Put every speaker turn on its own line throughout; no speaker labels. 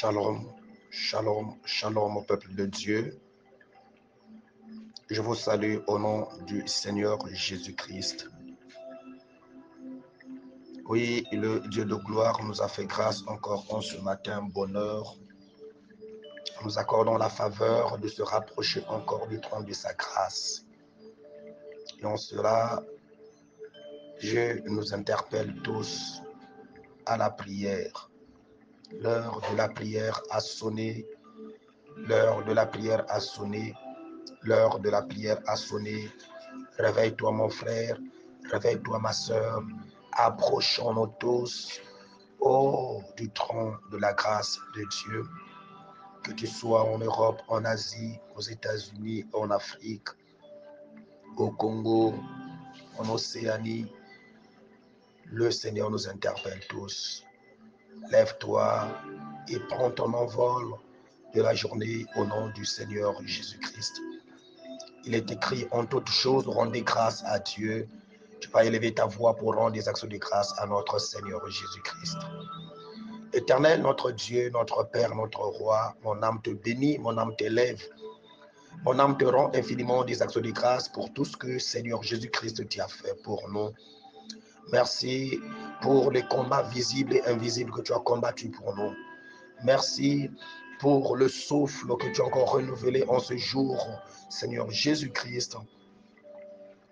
Shalom, shalom, shalom au peuple de Dieu. Je vous salue au nom du Seigneur Jésus-Christ. Oui, le Dieu de gloire nous a fait grâce encore en ce matin, bonheur. Nous accordons la faveur de se rapprocher encore du trône de sa grâce. Et en cela, Dieu nous interpelle tous à la prière. L'heure de la prière a sonné. L'heure de la prière a sonné. L'heure de la prière a sonné. Réveille-toi mon frère, réveille-toi ma soeur. Approchons-nous tous du trône de la grâce de Dieu. Que tu sois en Europe, en Asie, aux États-Unis, en Afrique, au Congo, en Océanie, le Seigneur nous interpelle tous. Lève-toi et prends ton envol de la journée au nom du Seigneur Jésus-Christ. Il est écrit en toutes choses, rendez grâce à Dieu. Tu vas élever ta voix pour rendre des actions de grâce à notre Seigneur Jésus-Christ. Éternel, notre Dieu, notre Père, notre Roi, mon âme te bénit, mon âme t'élève. Mon âme te rend infiniment des actions de grâce pour tout ce que Seigneur Jésus-Christ t'y a fait pour nous. Merci pour les combats visibles et invisibles que tu as combattus pour nous. Merci pour le souffle que tu as encore renouvelé en ce jour, Seigneur Jésus-Christ,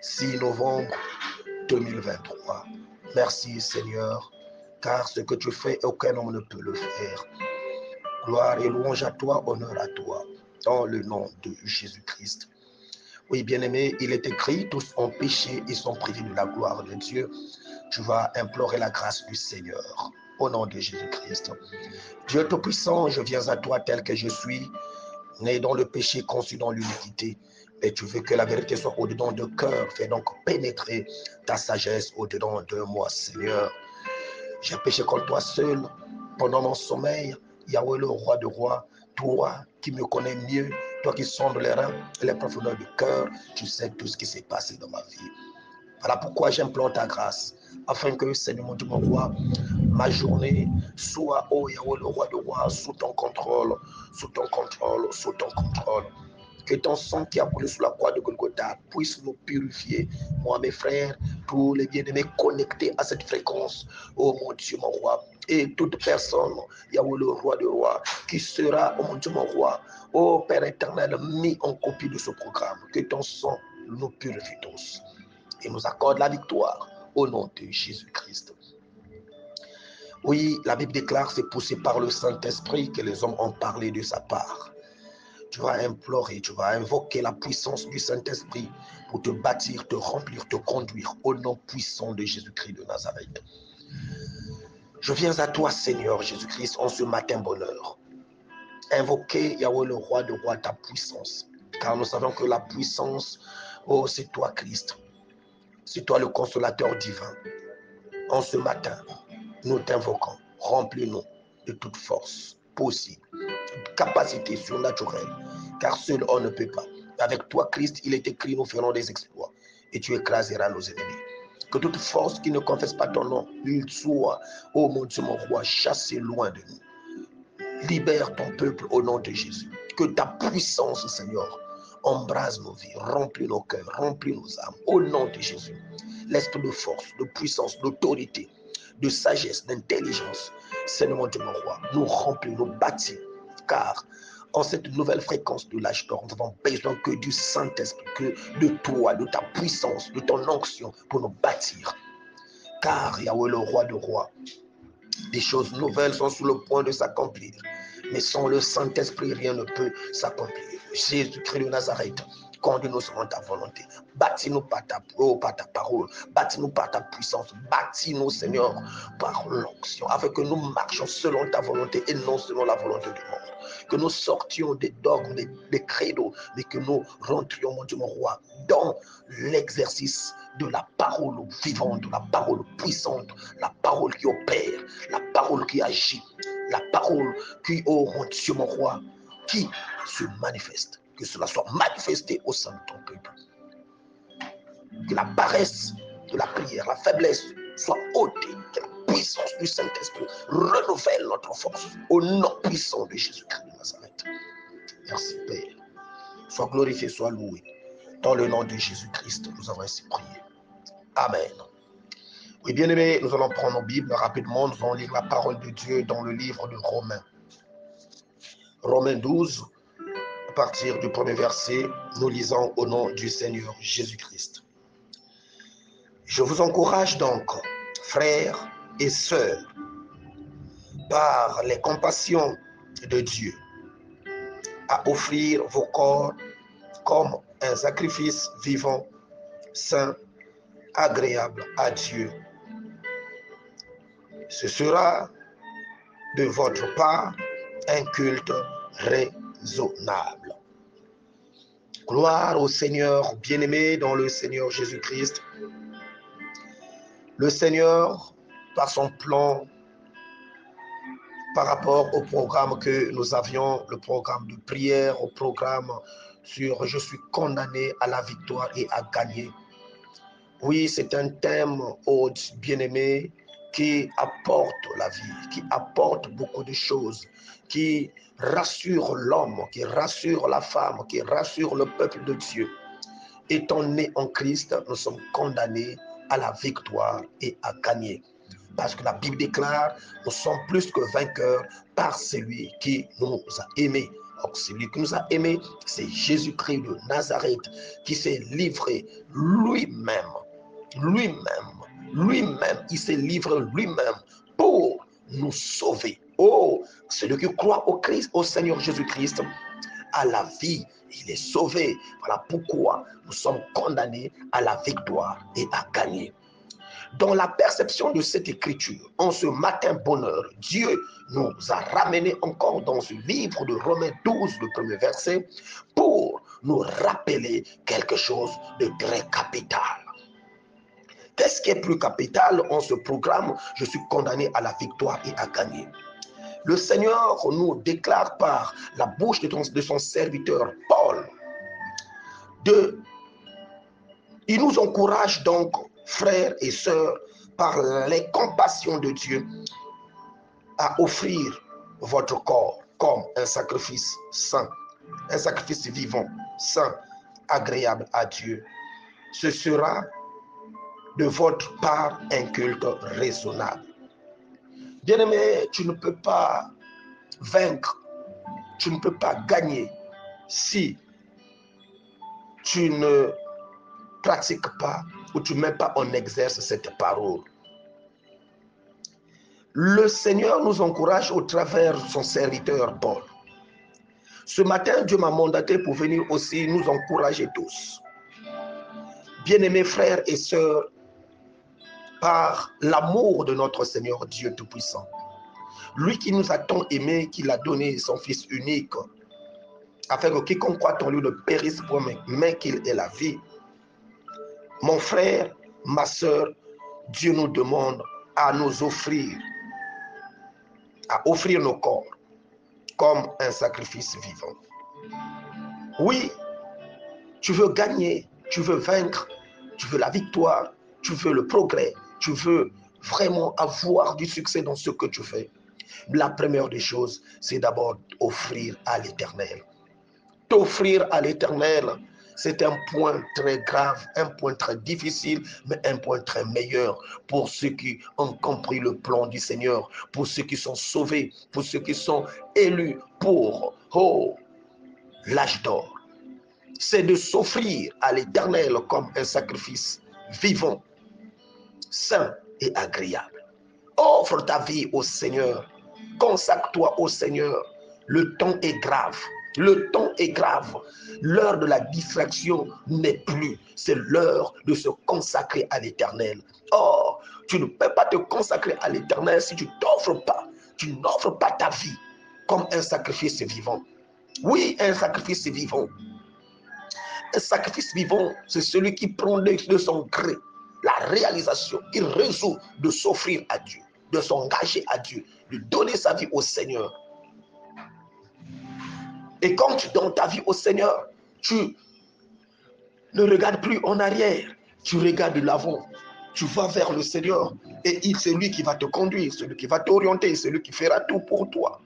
6 novembre 2023. Merci Seigneur, car ce que tu fais, aucun homme ne peut le faire. Gloire et louange à toi, honneur à toi, dans le nom de Jésus-Christ. Oui, bien-aimé, il est écrit, tous ont péché et sont privés de la gloire de Dieu. Tu vas implorer la grâce du Seigneur, au nom de Jésus-Christ. Dieu Tout-Puissant, je viens à toi tel que je suis, né dans le péché, conçu dans l'iniquité. Mais tu veux que la vérité soit au-dedans de cœur. Fais donc pénétrer ta sagesse au-dedans de moi, Seigneur. J'ai péché contre toi seul pendant mon sommeil. Yahweh, le roi de rois, toi qui me connais mieux, toi qui sondes les reins et les profondeurs du cœur, tu sais tout ce qui s'est passé dans ma vie. Voilà pourquoi j'implore ta grâce, afin que, Seigneur mon Dieu, mon roi, ma journée soit, oh Yahweh, le roi de rois, sous ton contrôle, sous ton contrôle, sous ton contrôle. Que ton sang qui a coulé sous la croix de Golgotha puisse nous purifier, moi, mes frères, tous les bien-aimés connectés à cette fréquence, oh mon Dieu, mon roi, et toute personne, Yahweh, le roi de rois, qui sera, oh mon Dieu, mon roi, oh Père éternel, mis en copie de ce programme. Que ton sang nous purifie tous et nous accorde la victoire au nom de Jésus-Christ. Oui, la Bible déclare, c'est poussé par le Saint-Esprit que les hommes ont parlé de sa part. Tu vas implorer, tu vas invoquer la puissance du Saint-Esprit pour te bâtir, te remplir, te conduire au nom puissant de Jésus-Christ de Nazareth. Je viens à toi, Seigneur Jésus-Christ, en ce matin bonheur. Invoquer, Yahweh, le roi de rois, ta puissance. Car nous savons que la puissance, oh, c'est toi, Christ. C'est toi, le consolateur divin. En ce matin, nous t'invoquons. Remplis-nous de toute force possible, toute capacité surnaturelle, car seul on ne peut pas. Avec toi, Christ, il est écrit, nous ferons des exploits, et tu écraseras nos ennemis. Que toute force qui ne confesse pas ton nom, il soit, ô mon Dieu, mon roi, chassé loin de nous. Libère ton peuple au nom de Jésus. Que ta puissance, Seigneur, embrase nos vies, remplit nos cœurs, remplit nos âmes, au nom de Jésus. L'esprit de force, de puissance, d'autorité, de sagesse, d'intelligence, Seigneur mon Dieu, mon roi, nous remplit, nous bâtit, car en cette nouvelle fréquence de l'âge d'or, nous avons besoin que du Saint-Esprit, que de toi, de ta puissance, de ton onction pour nous bâtir. Car Yahweh, le roi de rois, des choses nouvelles sont sur le point de s'accomplir, mais sans le Saint-Esprit, rien ne peut s'accomplir. Jésus-Christ de Nazareth, conduis-nous selon ta volonté. Bâtis-nous par ta parole. Bâtis-nous par ta puissance. Bâtis-nous, Seigneur, par l'onction, afin que nous marchions selon ta volonté et non selon la volonté du monde. Que nous sortions des dogmes, des credos, mais que nous rentrions, mon Dieu, mon roi, dans l'exercice de la parole vivante, la parole puissante, la parole qui opère, la parole qui agit, la parole qui, oh mon Dieu, mon roi, qui se manifeste. Que cela soit manifesté au sein de ton peuple. Que la paresse de la prière, la faiblesse soit ôtée, que la puissance du Saint-Esprit renouvelle notre force au nom puissant de Jésus-Christ de Nazareth. Merci Père. Sois glorifié, sois loué. Dans le nom de Jésus-Christ, nous avons ainsi prié. Amen. Oui, bien-aimés, nous allons prendre nos Bibles rapidement. Nous allons lire la parole de Dieu dans le livre de Romains. Romains 12, à partir du premier verset, nous lisons au nom du Seigneur Jésus-Christ. Je vous encourage donc, frères et sœurs, par les compassions de Dieu, à offrir vos corps comme un sacrifice vivant, saint, agréable à Dieu. Ce sera de votre part un culte raisonnable. Gloire au Seigneur bien-aimé dans le Seigneur Jésus-Christ. Le Seigneur, par son plan, par rapport au programme que nous avions, le programme de prière, au programme sur « Je suis condamné à la victoire et à gagner ». Oui, c'est un thème, ô bien-aimé, qui apporte la vie, qui apporte beaucoup de choses, qui rassure l'homme, qui rassure la femme, qui rassure le peuple de Dieu. Étant nés en Christ, nous sommes condamnés à la victoire et à gagner. Parce que la Bible déclare, nous sommes plus que vainqueurs par celui qui nous a aimés. Or, celui qui nous a aimés, c'est Jésus-Christ de Nazareth qui s'est livré lui-même. Il s'est livré lui-même pour nous sauver. Oh, celui qui croit au Christ, au Seigneur Jésus-Christ, à la vie, il est sauvé. Voilà pourquoi nous sommes condamnés à la victoire et à gagner. Dans la perception de cette écriture, en ce matin bonheur, Dieu nous a ramenés encore dans ce livre de Romains 12, le premier verset, pour nous rappeler quelque chose de très capital. Qu'est-ce qui est plus capital en ce programme? Je suis condamné à la victoire et à gagner. Le Seigneur nous déclare par la bouche de son serviteur Paul. Il nous encourage donc, frères et sœurs, par les compassions de Dieu, à offrir votre corps comme un sacrifice saint, un sacrifice vivant, saint, agréable à Dieu. Ce sera de votre part un culte raisonnable. Bien-aimé, tu ne peux pas vaincre, tu ne peux pas gagner si tu ne pratiques pas ou tu ne mets pas en exerce cette parole. Le Seigneur nous encourage au travers de son serviteur Paul. Ce matin, Dieu m'a mandaté pour venir aussi nous encourager tous. Bien-aimés frères et sœurs, par l'amour de notre Seigneur Dieu Tout-Puissant, lui qui nous a tant aimés, qu'il a donné son Fils unique, afin que quiconque croit en lui ne périsse point, mais qu'il ait la vie. Mon frère, ma sœur, Dieu nous demande à nous offrir, nos corps comme un sacrifice vivant. Oui, tu veux gagner, tu veux vaincre, tu veux la victoire, tu veux le progrès, tu veux vraiment avoir du succès dans ce que tu fais. La première des choses, c'est d'abord offrir à l'Éternel. T'offrir à l'Éternel, c'est un point très grave, un point très difficile, mais un point très meilleur pour ceux qui ont compris le plan du Seigneur, pour ceux qui sont sauvés, pour ceux qui sont élus pour l'âge d'or. C'est de s'offrir à l'Éternel comme un sacrifice vivant, saint et agréable. Offre ta vie au Seigneur, consacre-toi au Seigneur. Le temps est grave. Le temps est grave. L'heure de la distraction n'est plus. C'est l'heure de se consacrer à l'Éternel. Or, tu ne peux pas te consacrer à l'Éternel si tu n'offres pas ta vie comme un sacrifice vivant. Oui, un sacrifice vivant. Un sacrifice vivant, c'est celui qui prend de son gré la réalisation. Il résout de s'offrir à Dieu, de s'engager à Dieu, de donner sa vie au Seigneur. Et quand tu donnes ta vie au Seigneur, tu ne regardes plus en arrière, tu regardes de l'avant. tu vas vers le Seigneur et c'est lui qui va te conduire, celui qui va t'orienter, celui qui fera tout pour toi.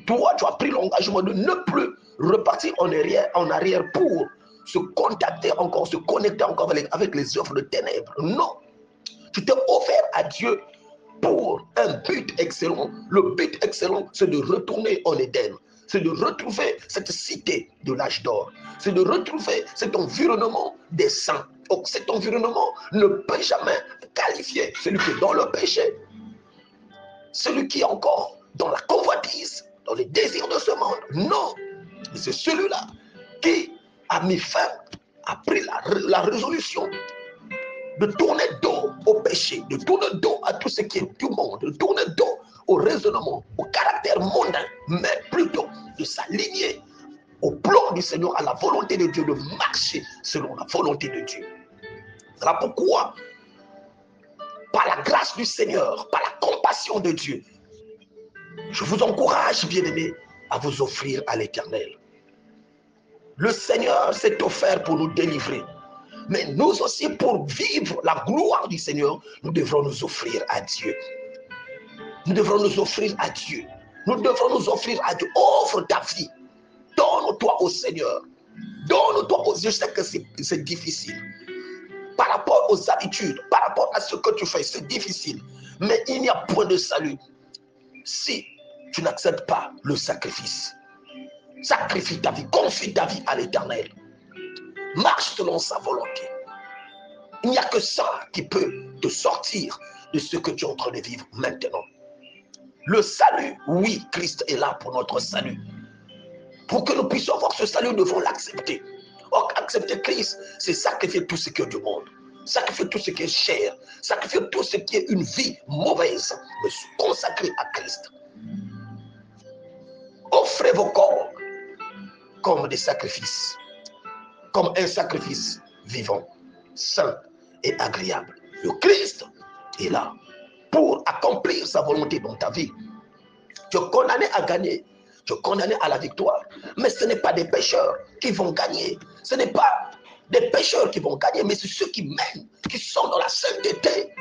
Toi, tu as pris l'engagement de ne plus repartir en arrière pour se contacter encore, se connecter encore avec les œuvres de ténèbres. Non, tu t'es offert à Dieu pour un but excellent. Le but excellent, c'est de retourner en Éden. C'est de retrouver cette cité de l'âge d'or. C'est de retrouver cet environnement des saints. Donc cet environnement ne peut jamais qualifier celui qui est dans le péché, celui qui est encore dans la convoitise, dans les désirs de ce monde. Non, c'est celui-là qui a mis fin, a pris la résolution de tourner dos au péché, de tourner dos à tout ce qui est du monde, de tourner dos au raisonnement, au caractère mondain, mais plutôt de s'aligner au plan du Seigneur, à la volonté de Dieu, de marcher selon la volonté de Dieu. Voilà pourquoi, par la grâce du Seigneur, par la compassion de Dieu, je vous encourage, bien-aimés, à vous offrir à l'Éternel. Le Seigneur s'est offert pour nous délivrer. Mais nous aussi, pour vivre la gloire du Seigneur, nous devrons nous offrir à Dieu. Nous devrons nous offrir à Dieu. Nous devrons nous offrir à Dieu. Offre ta vie. Donne-toi au Seigneur. Donne-toi aux yeux. Je sais que c'est difficile. Par rapport aux habitudes, par rapport à ce que tu fais, c'est difficile. Mais il n'y a point de salut si tu n'acceptes pas le sacrifice. Sacrifie ta vie, confie ta vie à l'Éternel. Marche selon sa volonté. Il n'y a que ça qui peut te sortir de ce que tu es en train de vivre maintenant. Le salut, oui, Christ est là pour notre salut. Pour que nous puissions avoir ce salut, nous devons l'accepter. Or, accepter Christ, c'est sacrifier tout ce qui est du monde. Sacrifier tout ce qui est cher. Sacrifier tout ce qui est une vie mauvaise. Mais se consacrer à Christ. Offrez vos corps comme des sacrifices. Comme un sacrifice vivant, saint et agréable. Le Christ est là pour accomplir sa volonté dans ta vie. Tu es condamné à gagner, tu es condamné à la victoire. Mais ce n'est pas des pécheurs qui vont gagner. Ce n'est pas des pécheurs qui vont gagner, mais c'est ceux qui mènent, qui sont dans la sainteté,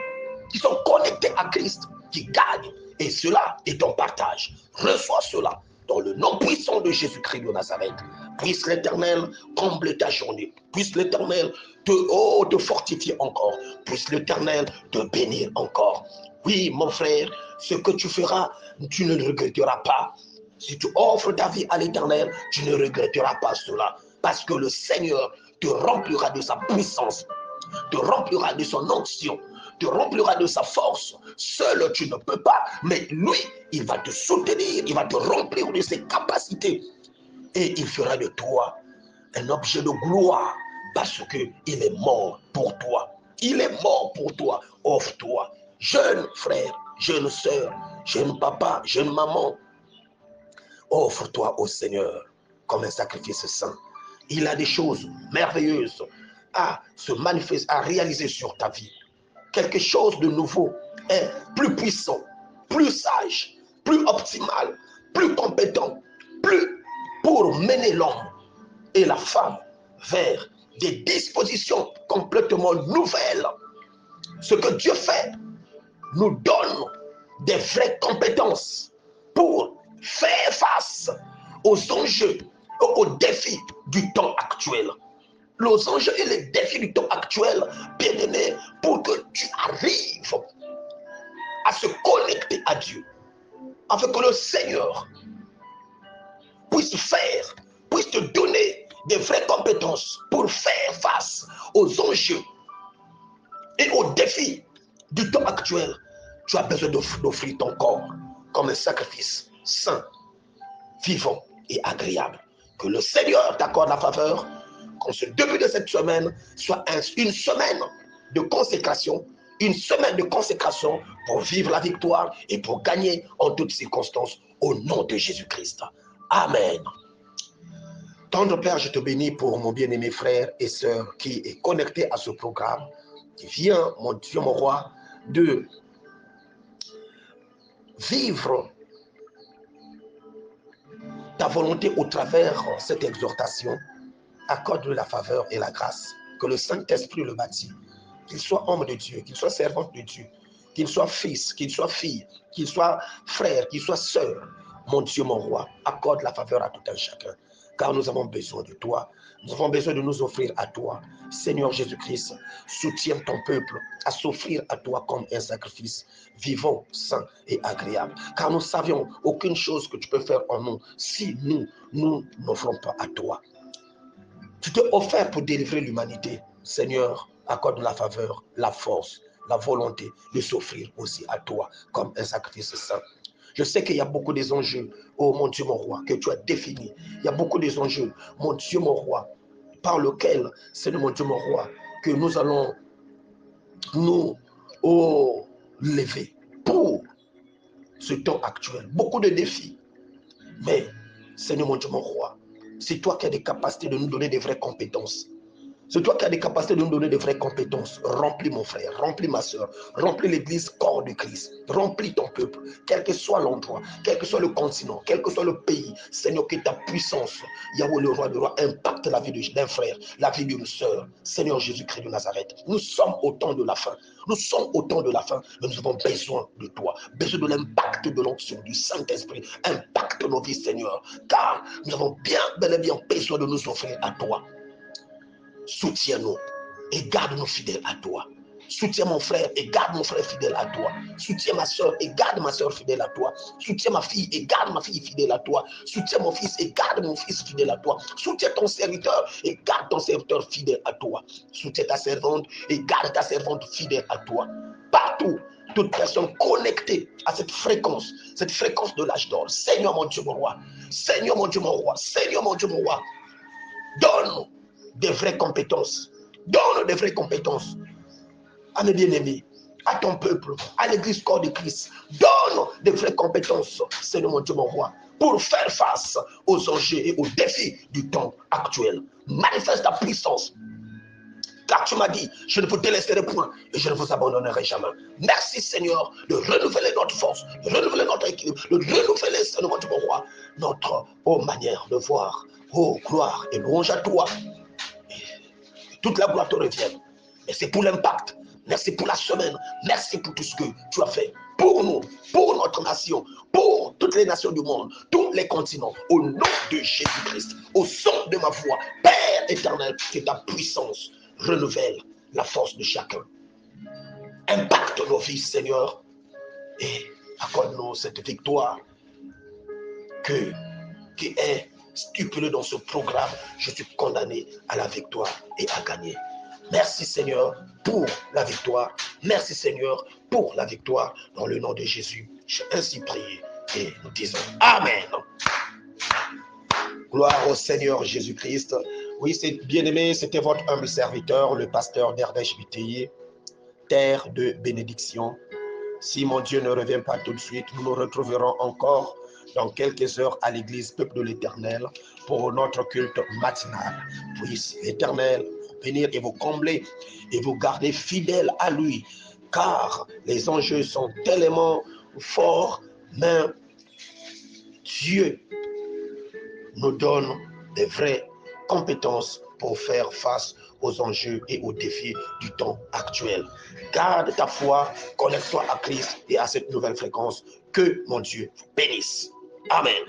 qui sont connectés à Christ, qui gagnent. Et cela est ton partage. Reçois cela dans le nom puissant de Jésus-Christ de Nazareth. Puisse l'Éternel combler ta journée. Puisse l'Éternel te fortifier encore. Puisse l'Éternel te bénir encore. Oui, mon frère, ce que tu feras, tu ne le regretteras pas. Si tu offres ta vie à l'Éternel, tu ne regretteras pas cela. Parce que le Seigneur te remplira de sa puissance, te remplira de son onction, te remplira de sa force. Seul tu ne peux pas, mais lui, il va te soutenir, il va te remplir de ses capacités. Et il fera de toi un objet de gloire parce qu'il est mort pour toi. Il est mort pour toi. Offre-toi. Jeune frère, jeune soeur, jeune papa, jeune maman, offre-toi au Seigneur comme un sacrifice saint. Il a des choses merveilleuses à se manifester, à réaliser sur ta vie. Quelque chose de nouveau, est plus puissant, plus sage, plus optimal, plus compétent, plus pour mener l'homme et la femme vers des dispositions complètement nouvelles. Ce que Dieu fait nous donne des vraies compétences pour faire face aux enjeux, aux défis du temps actuel. Les enjeux et les défis du temps actuel, bien aimé, pour que tu arrives à se connecter à Dieu, afin que le Seigneur puisse te donner des vraies compétences pour faire face aux enjeux et aux défis du temps actuel. Tu as besoin d'offrir ton corps comme un sacrifice saint, vivant et agréable. Que le Seigneur t'accorde la faveur, qu'en ce début de cette semaine soit une semaine de consécration, une semaine de consécration pour vivre la victoire et pour gagner en toutes circonstances au nom de Jésus-Christ. Amen. Tendre Père, je te bénis pour mon bien-aimé frère et sœur qui est connecté à ce programme, qui vient, mon Dieu, mon roi, de vivre ta volonté au travers cette exhortation. Accorde-lui la faveur et la grâce, que le Saint-Esprit le bâtit qu'il soit homme de Dieu, qu'il soit servante de Dieu, qu'il soit fils, qu'il soit fille, qu'il soit frère, qu'il soit sœur. Mon Dieu, mon roi, accorde la faveur à tout un chacun, car nous avons besoin de toi. Nous avons besoin de nous offrir à toi. Seigneur Jésus-Christ, soutiens ton peuple à s'offrir à toi comme un sacrifice vivant, saint et agréable. Car nous savions aucune chose que tu peux faire en nous si nous n'offrons pas à toi. Tu t'es offert pour délivrer l'humanité. Seigneur, accorde la faveur, la force, la volonté de s'offrir aussi à toi comme un sacrifice saint. Je sais qu'il y a beaucoup des enjeux, oh mon Dieu, mon roi, que tu as définis. Il y a beaucoup des enjeux, mon Dieu, mon roi, par lequel, Seigneur, mon Dieu, mon roi, que nous allons nous lever pour ce temps actuel. Beaucoup de défis. Mais, Seigneur, mon Dieu, mon roi, c'est toi qui as des capacités de nous donner des vraies compétences. C'est toi qui as des capacités de nous donner de vraies compétences. Remplis mon frère, remplis ma soeur, remplis l'église corps de Christ, remplis ton peuple, quel que soit l'endroit, quel que soit le continent, quel que soit le pays. Seigneur, que ta puissance, Yahweh le roi de roi, impacte la vie d'un frère, la vie d'une soeur. Seigneur Jésus-Christ de Nazareth, nous sommes au temps de la fin. Nous sommes au temps de la fin, mais nous avons besoin de toi, besoin de l'impact de l'onction du Saint-Esprit. Impacte nos vies, Seigneur, car nous avons bel et bien besoin de nous offrir à toi. Soutiens-nous et garde-nous fidèles à toi. Soutiens mon frère et garde mon frère fidèle à toi. Soutiens ma soeur et garde ma soeur fidèle à toi. Soutiens ma fille et garde ma fille fidèle à toi. Soutiens mon fils et garde mon fils fidèle à toi. Soutiens ton serviteur et garde ton serviteur fidèle à toi. Soutiens ta servante et garde ta servante fidèle à toi. Partout, toute personne connectée à cette fréquence de l'âge d'or. Seigneur mon Dieu, mon roi. Seigneur mon Dieu, mon roi. Seigneur mon Dieu, mon roi. Donne-nous des vraies compétences. Donne des vraies compétences à mes bien-aimés, à ton peuple, à l'église corps de Christ. Donne des vraies compétences, Seigneur mon Dieu, mon roi, pour faire face aux enjeux et aux défis du temps actuel. Manifeste ta puissance. Car tu m'as dit, je ne vous délaisserai point et je ne vous abandonnerai jamais. Merci Seigneur de renouveler notre force, de renouveler notre équilibre, de renouveler, Seigneur mon Dieu, mon roi, notre manière de voir. Oh, gloire et louange à toi. Toute la gloire te revient. Merci pour l'impact. Merci pour la semaine. Merci pour tout ce que tu as fait pour nous, pour notre nation, pour toutes les nations du monde, tous les continents. Au nom de Jésus-Christ, au son de ma voix, Père éternel, que ta puissance renouvelle la force de chacun. Impacte nos vies, Seigneur, et accorde-nous cette victoire qui est stipulée dans ce programme. Je suis condamné à la victoire et à gagner. Merci Seigneur pour la victoire. Merci Seigneur pour la victoire. Dans le nom de Jésus, j'ai ainsi prié et nous disons Amen. Gloire au Seigneur Jésus-Christ. Oui, c'est bien-aimé, c'était votre humble serviteur, le pasteur Derdesh Biteye, terre de bénédiction. Si mon Dieu ne revient pas tout de suite, nous nous retrouverons encore dans quelques heures à l'église Peuple de l'Éternel pour notre culte matinal. Puisse l'Éternel vous bénir et vous combler et vous garder fidèles à lui, car les enjeux sont tellement forts, mais Dieu nous donne des vraies compétences pour faire face aux enjeux et aux défis du temps actuel. Garde ta foi, connecte-toi à Christ et à cette nouvelle fréquence. Que mon Dieu vous bénisse. Amen.